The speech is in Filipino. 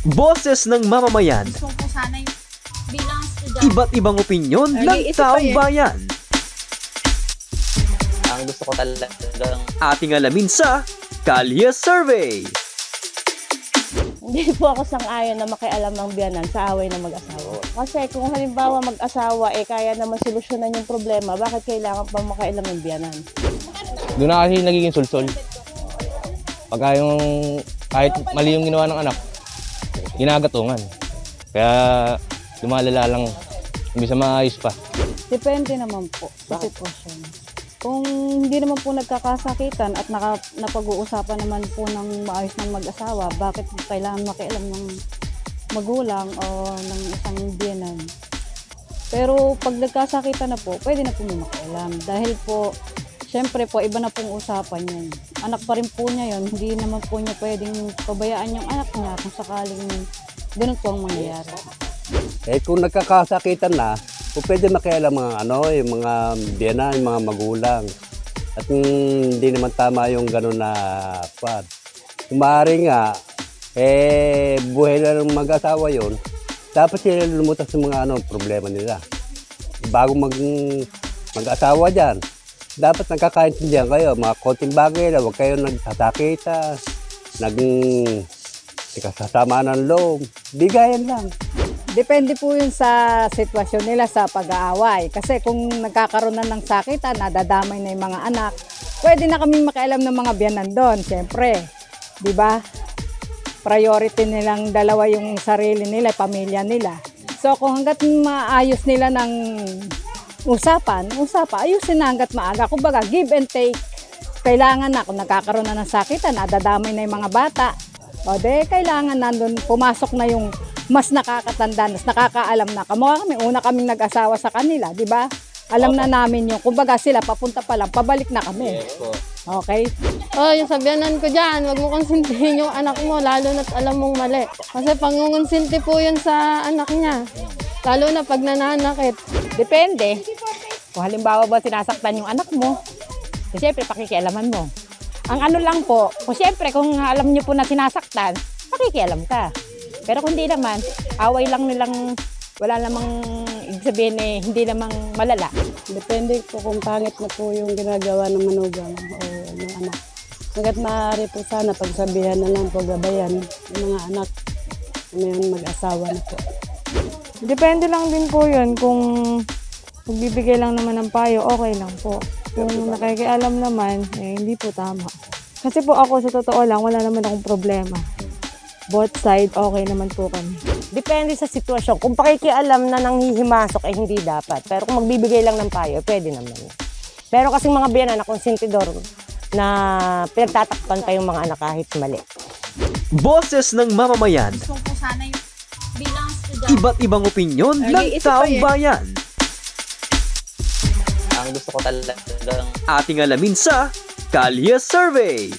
Boses ng mamamayan. Gusto ko sana yung bilang estudyante. Iba't ibang opinyon ng taong bayan. Ang gusto ko talagang Ating alamin sa Kalye Survey. Hindi po ako sang-ayon na makialam ng biyanan sa away ng mag-asawa. Kasi kung halimbawa mag-asawa, kaya naman solusyonan yung problema, bakit kailangan pa makialam ng biyanan? Doon na kasi nagiging sulsol. Pagka yung kahit mali yung ginawa ng anak, ginagatungan. Kaya lumalala lang, hindi sa maayos pa. Depende naman po sa sitwasyon. Kung hindi naman po nagkakasakitan at napag-uusapan naman po ng maayos ng mag-asawa, bakit kailangan makialam ng magulang o ng isang biyenan? Pero pag nagkasakitan na po, pwede na po may makialam. Dahil po, syempre po, iba na pong usapan yan. Anak pa rin po niya yun, hindi naman po niya pwedeng pabayaan yung anak niya kung sakaling ganun po ang mangyayari. Kung nagkakasakitan na, pwede makialam yung mga biyana, yung mga magulang. At hindi naman tama yung gano'n na pan. Kung maaari nga, buhay na ng mag-asawa yun, dapat sila lumutas sa mga problema nila. Bago mag-asawa dyan, dapat nagkakaintindihan kayo. Mga konting bagay na huwag kayo nagsasakita, nagkasasama ng loob. Bigayan lang. Depende po yun sa sitwasyon nila sa pag-aaway. Kasi kung nagkakaroon na ng sakitan, nadadamay na yung mga anak, pwede na kaming makialam ng mga biyanan doon, siyempre. Di ba? Priority nilang dalawa yung sarili nila, pamilya nila. So kung hanggat maayos nila ng usapan, ayusin na hanggat maaga. Kumbaga, give and take. Kailangan na, kung nagkakaroon na ng sakitan, nadadamay na yung mga bata. O de, kailangan na doon, pumasok na yung mas nakakatanda, mas nakakaalam na. Kamukha kami, una kaming nag-asawa sa kanila, di ba? Alam na namin yung, kumbaga sila, papunta pa lang, pabalik na kami. Okay? Yung sabihanan ko dyan, huwag mo konsintihin yung anak mo, lalo na't alam mong mali. Kasi pangungonsinti po yun sa anak niya. Lalo na pag nananakit. Depende. Kung halimbawa ba sinasaktan yung anak mo, siyempre pakikialaman mo. Ang ano lang po, siyempre kung alam niyo po na sinasaktan, pakikialam ka. Pero kung hindi naman, away lang nilang, wala namang ibig sabihin hindi namang malala. Depende po kung pangit na po yung ginagawa ng manugang o ng anak. Hanggat maaari po sana pagsabihan na lang po, gabayan ng mga anak na yung mag-asawa na po. Depende lang din po yun. Kung magbibigay lang naman ng payo, okay lang po. Kung nakikialam naman, hindi po tama. Kasi po ako, sa totoo lang, wala naman akong problema. Both side, okay naman po kami. Depende sa sitwasyon. Kung pakikialam na nanghihimasok, hindi dapat. Pero kung magbibigay lang ng payo, pwede naman. Pero kasing mga biyanan na konsentidor na pinagtatakpan pa yung mga anak kahit mali. Boses ng mamamayan. Gusto ko sana yung bilang estudyante. Iba't ibang opinyon ng taong bayan. ang gusto ko talagang Ating alamin sa Kalye Survey.